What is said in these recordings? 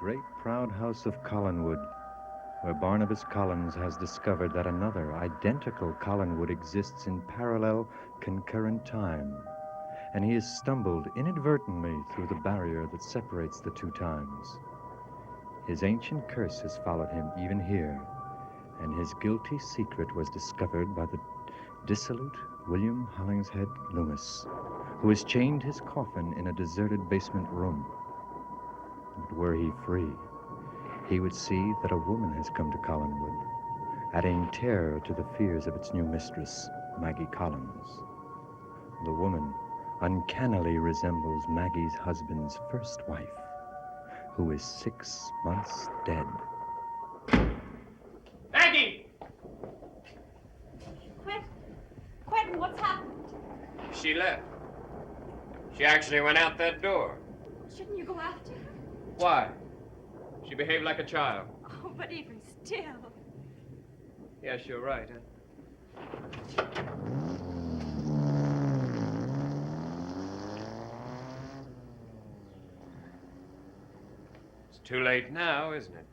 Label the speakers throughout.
Speaker 1: great proud house of Collinwood, where Barnabas Collins has discovered that another identical Collinwood exists in parallel, concurrent time, and he has stumbled inadvertently through the barrier that separates the two times. His ancient curse has followed him even here, and his guilty secret was discovered by the dissolute William Hollingshead Loomis, who has chained his coffin in a deserted basement room. But were he free, he would see that a woman has come to Collinwood, adding terror to the fears of its new mistress, Maggie Collins. The woman uncannily resembles Maggie's husband's first wife, who is 6 months dead.
Speaker 2: Maggie!
Speaker 3: Quentin, what's happened?
Speaker 2: She left. She actually went out that door.
Speaker 3: Shouldn't you go after her?
Speaker 2: Why? She behaved like a child.
Speaker 3: Oh, but even still.
Speaker 2: Yes, you're right. It's too late now, isn't it?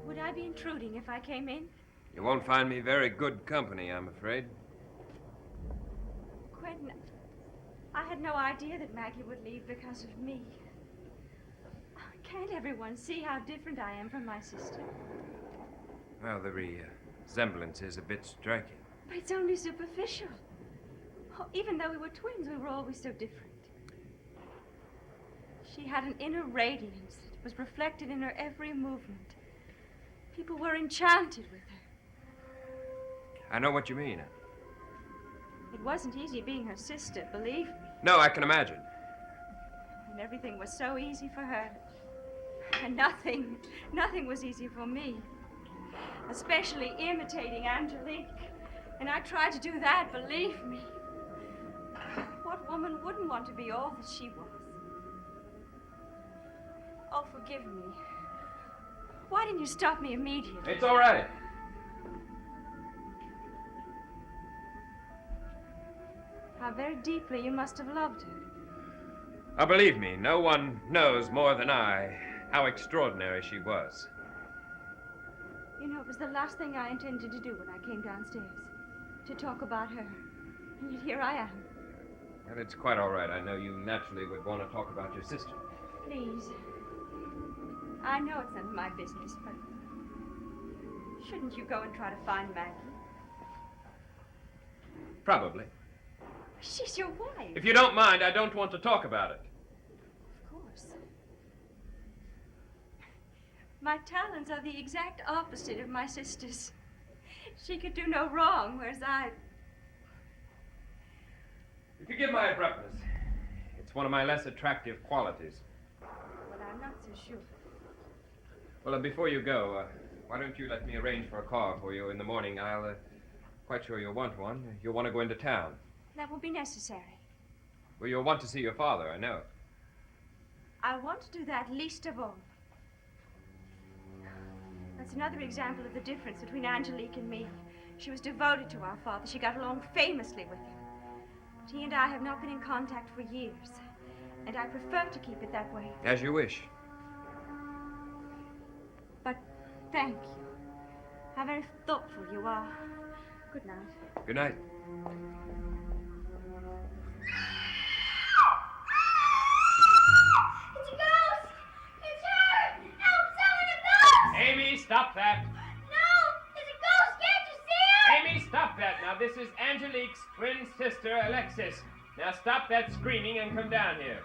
Speaker 3: Would I be intruding if I came in?
Speaker 2: You won't find me very good company, I'm afraid.
Speaker 3: Quentin, I had no idea that Maggie would leave because of me. Can't everyone see how different I am from my sister?
Speaker 2: Well, the resemblance is a bit striking.
Speaker 3: But it's only superficial. Oh, even though we were twins, we were always so different. She had an inner radiance that was reflected in her every movement. People were enchanted with her.
Speaker 2: I know what you mean.
Speaker 3: It wasn't easy being her sister, believe me.
Speaker 2: No, I can imagine.
Speaker 3: And everything was so easy for her. And nothing was easy for me. Especially imitating Angelique. And I tried to do that, believe me. What woman wouldn't want to be all that she was? Oh, forgive me. Why didn't you stop me immediately?
Speaker 2: It's all right.
Speaker 3: How very deeply you must have loved her.
Speaker 2: Now, believe me, no one knows more than I how extraordinary she was.
Speaker 3: You know, it was the last thing I intended to do when I came downstairs. To talk about her. And yet here I am.
Speaker 2: Well, it's quite all right. I know you naturally would want to talk about your sister.
Speaker 3: Please. I know it's none of my business, but shouldn't you go and try to find Maggie?
Speaker 2: Probably.
Speaker 3: She's your wife.
Speaker 2: If you don't mind, I don't want to talk about it.
Speaker 3: Of course. My talents are the exact opposite of my sister's. She could do no wrong, whereas I...
Speaker 2: Forgive my abruptness. It's one of my less attractive qualities.
Speaker 3: But I'm not so sure.
Speaker 2: Well, before you go, why don't you let me arrange for a car for you in the morning? I'll, quite sure you'll want one. You'll want to go into town.
Speaker 3: That won't be necessary.
Speaker 2: Well, you'll want to see your father, I know.
Speaker 3: I want to do that least of all. That's another example of the difference between Angelique and me. She was devoted to our father. She got along famously with him. But he and I have not been in contact for years. And I prefer to keep it that way.
Speaker 2: As you wish.
Speaker 3: But thank you. How very thoughtful you are. Good night.
Speaker 2: Good night.
Speaker 4: It's a ghost! It's her! Help, someone, a ghost!
Speaker 2: Amy, stop that.
Speaker 4: No! It's a ghost! Can't you see her?
Speaker 2: Amy, stop that. Now, this is Angelique's twin sister, Alexis. Now, stop that screaming and come down here.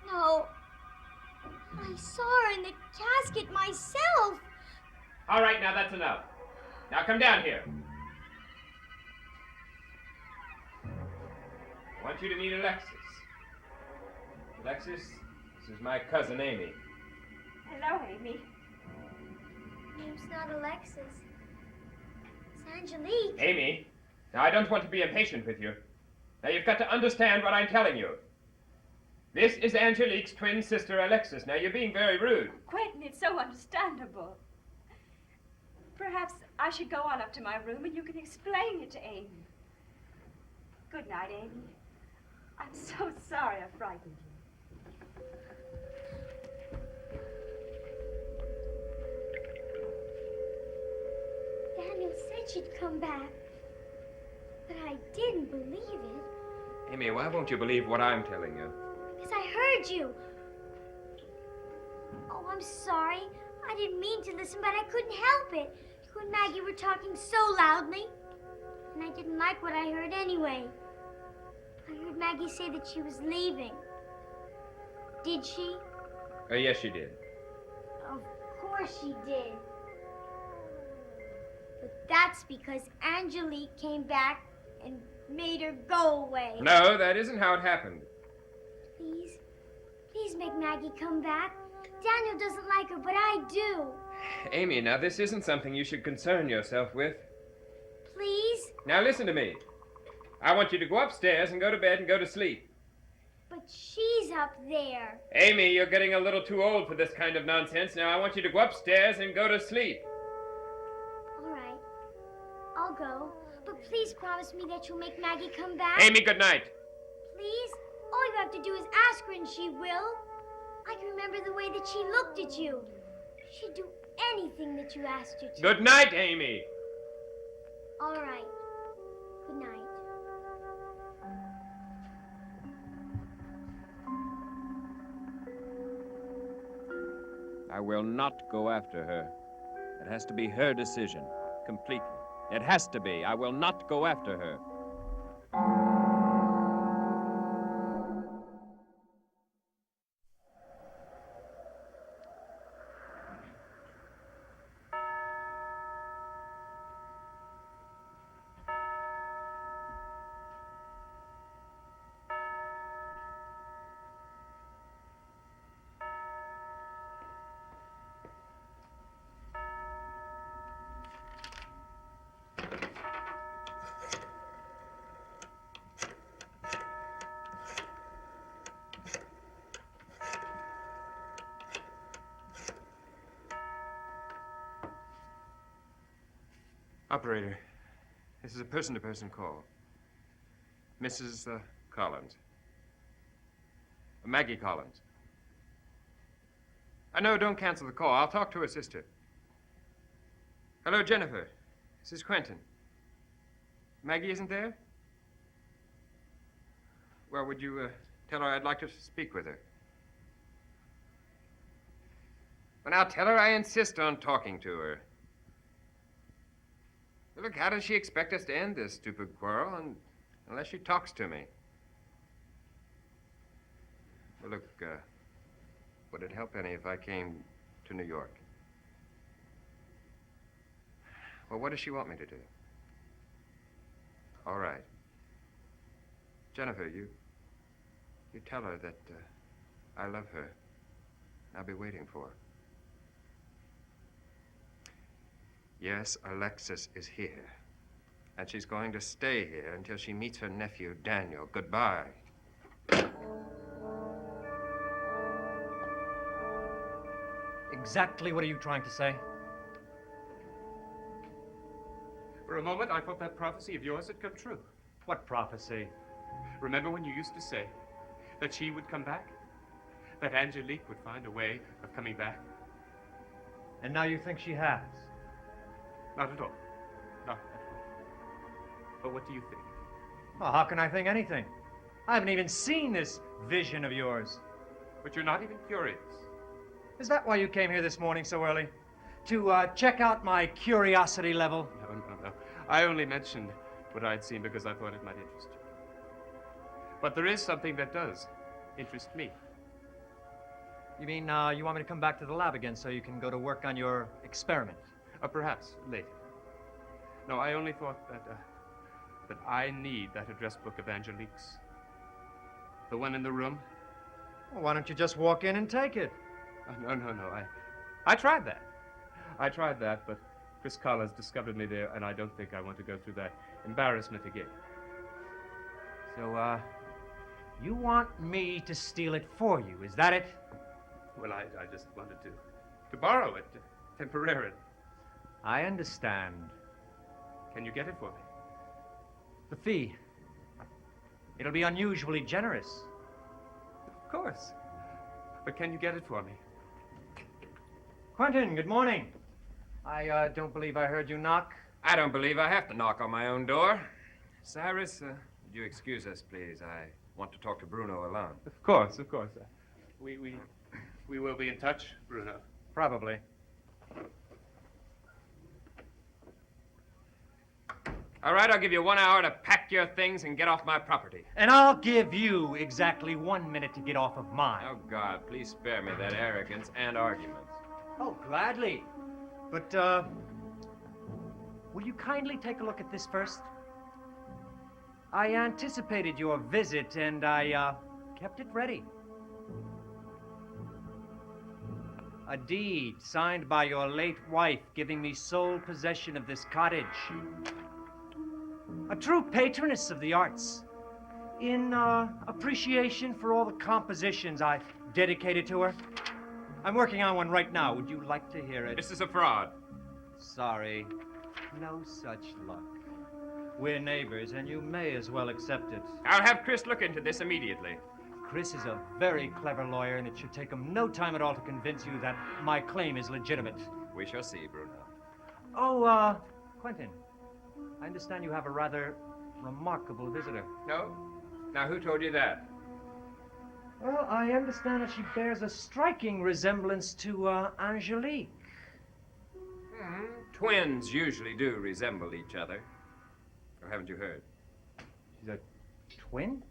Speaker 4: No. I saw her in the casket myself.
Speaker 2: All right, now that's enough. Now come down here. I want you to meet Alexis. Alexis, this is my cousin Amy.
Speaker 3: Hello, Amy.
Speaker 4: Name's not Alexis. It's Angelique.
Speaker 2: Amy, now I don't want to be impatient with you. Now you've got to understand what I'm telling you. This is Angelique's twin sister, Alexis. Now you're being very rude.
Speaker 3: Quentin, it's so understandable. Perhaps I should go on up to my room and you can explain it to Amy. Good night, Amy. I'm so sorry I frightened you.
Speaker 4: Daniel said she'd come back. But I didn't believe it.
Speaker 2: Amy, why won't you believe what I'm telling you?
Speaker 4: Because I heard you. Oh, I'm sorry. I didn't mean to listen, but I couldn't help it. You and Maggie were talking so loudly. And I didn't like what I heard anyway. I heard Maggie say that she was leaving. Did she?
Speaker 2: Oh, yes, she did.
Speaker 4: Of course she did. But that's because Angelique came back and made her go away.
Speaker 2: No, that isn't how it happened.
Speaker 4: Please, please make Maggie come back. Daniel doesn't like her, but I do.
Speaker 2: Amy, now this isn't something you should concern yourself with.
Speaker 4: Please?
Speaker 2: Now listen to me. I want you to go upstairs and go to bed and go to sleep.
Speaker 4: But she's up there.
Speaker 2: Amy, you're getting a little too old for this kind of nonsense. Now I want you to go upstairs and go to sleep.
Speaker 4: All right. I'll go. But please promise me that you'll make Maggie come back.
Speaker 2: Amy, good night.
Speaker 4: Please? All you have to do is ask her and she will. I can remember the way that she looked at you. She'd do anything that you asked her to.
Speaker 2: Good night, Amy.
Speaker 4: All right. Good night.
Speaker 2: I will not go after her. It has to be her decision, completely. It has to be. I will not go after her. Operator, this is a person-to-person call. Mrs. Collins. Maggie Collins. No, don't cancel the call. I'll talk to her sister. Hello, Jennifer. This is Quentin. Maggie isn't there? Well, would you tell her I'd like to speak with her? Well, now tell her I insist on talking to her. Look, how does she expect us to end this stupid quarrel unless she talks to me? Well, look, would it help any if I came to New York? Well, what does she want me to do? All right. Jennifer, you tell her that I love her. I'll be waiting for her. Yes, Alexis is here. And she's going to stay here until she meets her nephew, Daniel. Goodbye.
Speaker 5: Exactly what are you trying to say?
Speaker 6: For a moment, I thought that prophecy of yours had come true.
Speaker 5: What prophecy?
Speaker 6: Remember when you used to say that she would come back? That Angelique would find a way of coming back?
Speaker 5: And now you think she has?
Speaker 6: Not at all. Not at all. But what do you think?
Speaker 5: Well, how can I think anything? I haven't even seen this vision of yours.
Speaker 6: But you're not even curious.
Speaker 5: Is that why you came here this morning so early? To check out my curiosity level?
Speaker 6: No. I only mentioned what I'd seen because I thought it might interest you. But there is something that does interest me.
Speaker 5: You mean you want me to come back to the lab again so you can go to work on your experiment?
Speaker 6: Perhaps later. No, I only thought that I need that address book of Angelique's. The one in the room.
Speaker 5: Well, why don't you just walk in and take it?
Speaker 6: No. I tried that. But Chris Collins discovered me there, and I don't think I want to go through that embarrassment again.
Speaker 5: So, you want me to steal it for you, is that it?
Speaker 6: Well, I just wanted to borrow it temporarily.
Speaker 5: I understand.
Speaker 6: Can you get it for me?
Speaker 5: The fee. It'll be unusually generous.
Speaker 6: Of course. But can you get it for me?
Speaker 5: Quentin, good morning. I don't believe I heard you knock.
Speaker 2: I don't believe I have to knock on my own door. Cyrus, would you excuse us, please? I want to talk to Bruno alone.
Speaker 6: Of course. We will be in touch, Bruno.
Speaker 5: Probably.
Speaker 2: All right, I'll give you 1 hour to pack your things and get off my property.
Speaker 5: And I'll give you exactly 1 minute to get off of mine.
Speaker 2: Oh, God, please spare me that arrogance and arguments.
Speaker 5: Oh, gladly. But, will you kindly take a look at this first? I anticipated your visit, and I, kept it ready. A deed signed by your late wife giving me sole possession of this cottage. A true patroness of the arts. In, appreciation for all the compositions I dedicated to her. I'm working on one right now. Would you like to hear it?
Speaker 2: This is a fraud.
Speaker 5: Sorry. No such luck. We're neighbors, and you may as well accept it.
Speaker 2: I'll have Chris look into this immediately.
Speaker 5: Chris is a very clever lawyer, and it should take him no time at all to convince you that my claim is legitimate.
Speaker 2: We shall see, Bruno.
Speaker 5: Oh, Quentin, I understand you have a rather remarkable visitor.
Speaker 2: No? Now, who told you that?
Speaker 5: Well, I understand that she bears a striking resemblance to, Angelique.
Speaker 2: Twins usually do resemble each other. Or haven't you heard?
Speaker 5: She's a twin?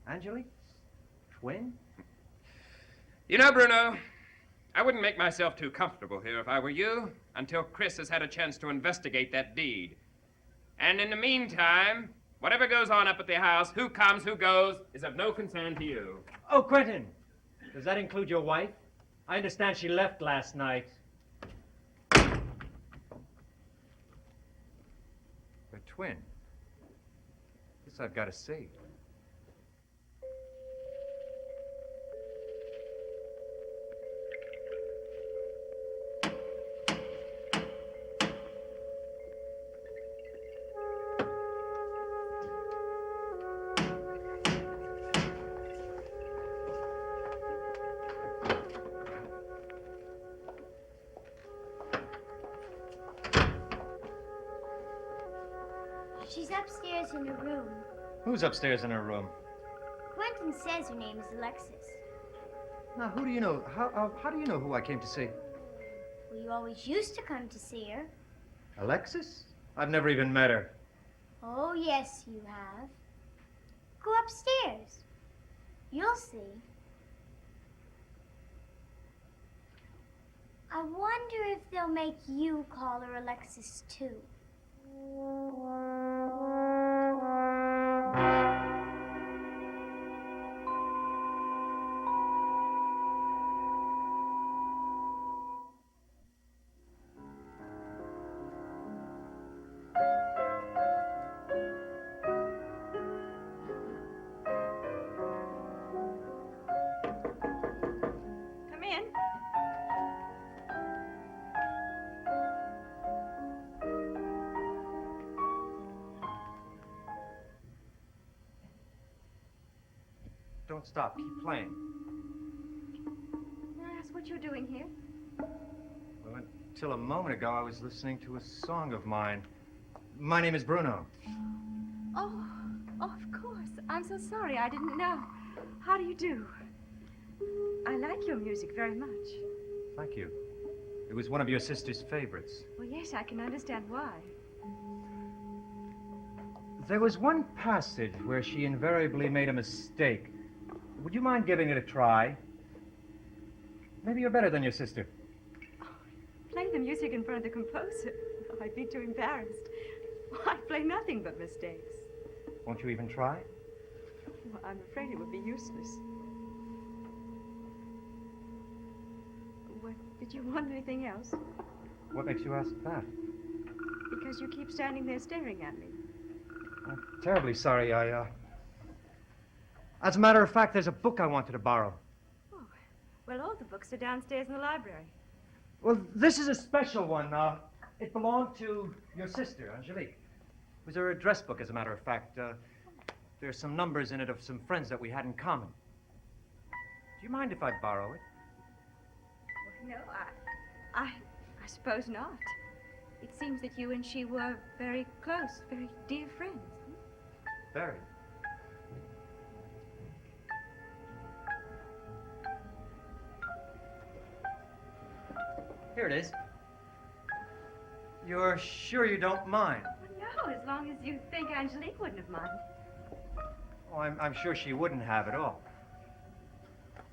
Speaker 5: Angelique? Twin?
Speaker 2: You know, Bruno, I wouldn't make myself too comfortable here if I were you until Chris has had a chance to investigate that deed. And in the meantime, whatever goes on up at the house, who comes, who goes, is of no concern to you.
Speaker 5: Oh, Quentin, does that include your wife? I understand she left last night. A twin? This I've got to see.
Speaker 4: She's upstairs in her room.
Speaker 5: Who's upstairs in her room?
Speaker 4: Quentin says her name is Alexis.
Speaker 5: Now, who do you know? How do you know who I came to see?
Speaker 4: Well, you always used to come to see her.
Speaker 5: Alexis? I've never even met her.
Speaker 4: Oh, yes, you have. Go upstairs. You'll see. I wonder if they'll make you call her Alexis, too.
Speaker 3: Come in.
Speaker 5: Don't stop. Keep playing.
Speaker 3: May I ask what you're doing here?
Speaker 5: Well, until a moment ago, I was listening to a song of mine. My name is Bruno.
Speaker 3: Oh, of course. I'm so sorry. I didn't know. How do you do? I like your music very much.
Speaker 5: Thank you. It was one of your sister's favorites.
Speaker 3: Well, yes, I can understand why.
Speaker 5: There was one passage where she invariably made a mistake. Would you mind giving it a try? Maybe you're better than your sister.
Speaker 3: play the music in front of the composer. I'd be too embarrassed. I'd play nothing but mistakes.
Speaker 5: Won't you even try?
Speaker 3: Well, I'm afraid it would be useless. What, did you want anything else?
Speaker 5: What makes you ask that?
Speaker 3: Because you keep standing there staring at me.
Speaker 5: I'm terribly sorry. As a matter of fact, there's a book I wanted to borrow.
Speaker 3: Oh, well, all the books are downstairs in the library.
Speaker 5: Well, this is a special one. It belonged to your sister, Angelique. It was her address book, as a matter of fact. There's some numbers in it of some friends that we had in common. Do you mind if I borrow it?
Speaker 3: Well, no, I suppose not. It seems that you and she were very close, very dear friends.
Speaker 5: Very. Here it is. You're sure you don't mind?
Speaker 3: Well, no, as long as you think Angelique wouldn't have minded.
Speaker 5: Oh, I'm sure she wouldn't have at all.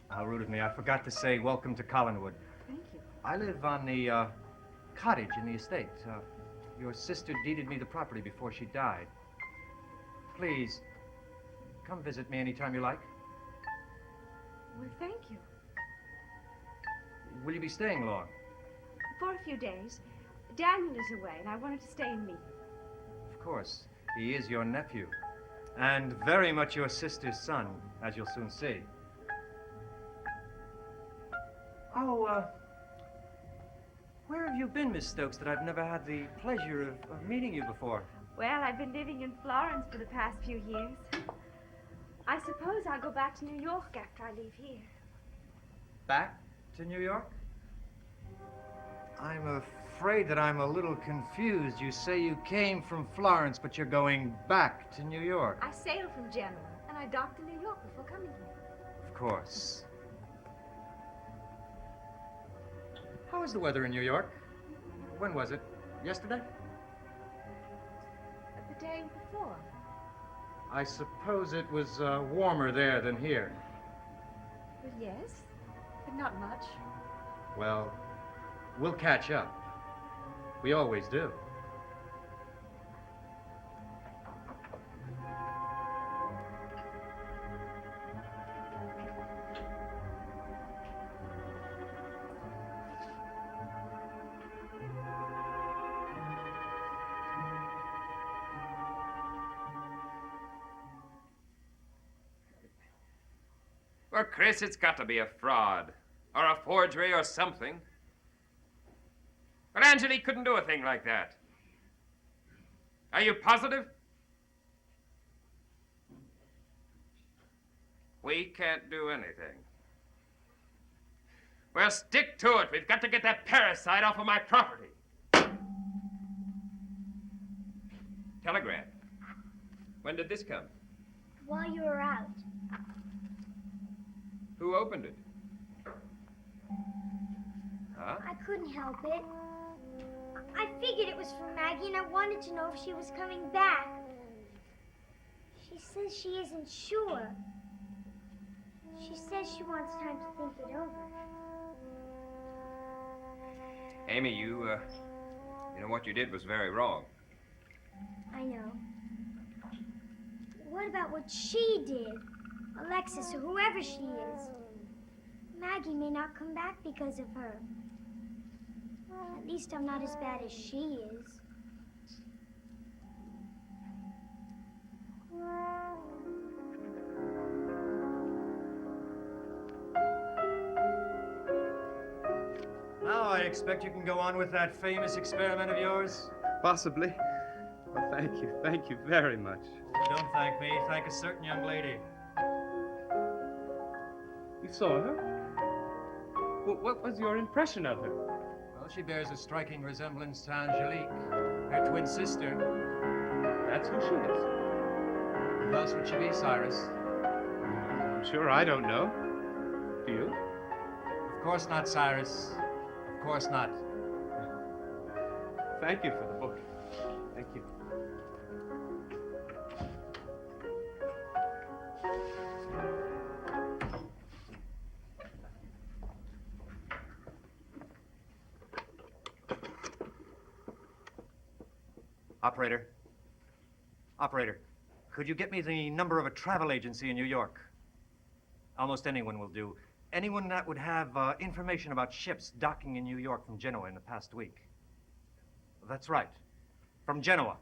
Speaker 5: How rude of me. I forgot to say welcome to Collinwood.
Speaker 3: Thank you.
Speaker 5: I live on the cottage in the estate. Your sister deeded me the property before she died. Please, come visit me anytime you like.
Speaker 3: Well, thank you.
Speaker 5: Will you be staying long?
Speaker 3: For a few days. Daniel is away, and I wanted to stay and meet him.
Speaker 5: Of course. He is your nephew. And very much your sister's son, as you'll soon see. Oh, where have you been, Miss Stokes, that I've never had the pleasure of meeting you before?
Speaker 3: Well, I've been living in Florence for the past few years. I suppose I'll go back to New York after I leave here.
Speaker 5: Back to New York? I'm afraid that I'm a little confused. You say you came from Florence, but you're going back to New York.
Speaker 3: I sailed from Genoa, and I docked in New York before coming here.
Speaker 5: Of course. How is the weather in New York? When was it? Yesterday?
Speaker 3: The day before.
Speaker 5: I suppose it was warmer there than here.
Speaker 3: Well, yes, but not much.
Speaker 5: Well, we'll catch up. We always do.
Speaker 2: Well, Chris, it's got to be a fraud, or a forgery, or something. But Angelique couldn't do a thing like that. Are you positive? We can't do anything. Well, stick to it. We've got to get that parasite off of my property. Telegram. When did this come?
Speaker 4: While you were out.
Speaker 2: Who opened it? Huh?
Speaker 4: I couldn't help it. I figured it was from Maggie, and I wanted to know if she was coming back. She says she isn't sure. She says she wants time to think it over.
Speaker 2: Amy, you know what you did was very wrong.
Speaker 4: I know. What about what she did? Alexis, or whoever she is. Maggie may not come back because of her. At least I'm not as bad as she is.
Speaker 5: Now I expect you can go on with that famous experiment of yours.
Speaker 6: Possibly. Well, thank you very much.
Speaker 5: Don't thank me. Thank a certain young lady.
Speaker 6: You saw her? Well, what was your impression of her?
Speaker 5: Well, she bears a striking resemblance to Angelique, her twin sister.
Speaker 6: That's who she is.
Speaker 5: Who else would she be, Cyrus?
Speaker 6: I'm sure I don't know. Do you?
Speaker 5: Of course not, Cyrus. Of course not.
Speaker 6: Thank you for the book. Thank you.
Speaker 5: Operator. Operator, could you get me the number of a travel agency in New York? Almost anyone will do. Anyone that would have information about ships docking in New York from Genoa in the past week. That's right. From Genoa.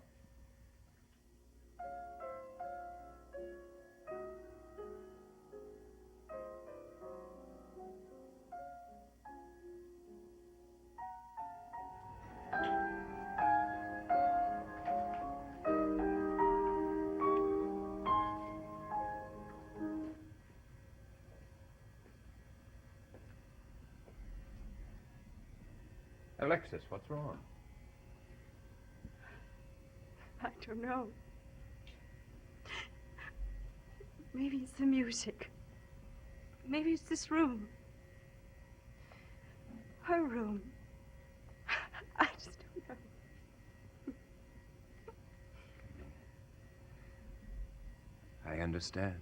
Speaker 2: Alexis, what's wrong?
Speaker 3: I don't know. Maybe it's the music. Maybe it's this room. Her room. I just don't know.
Speaker 2: I understand.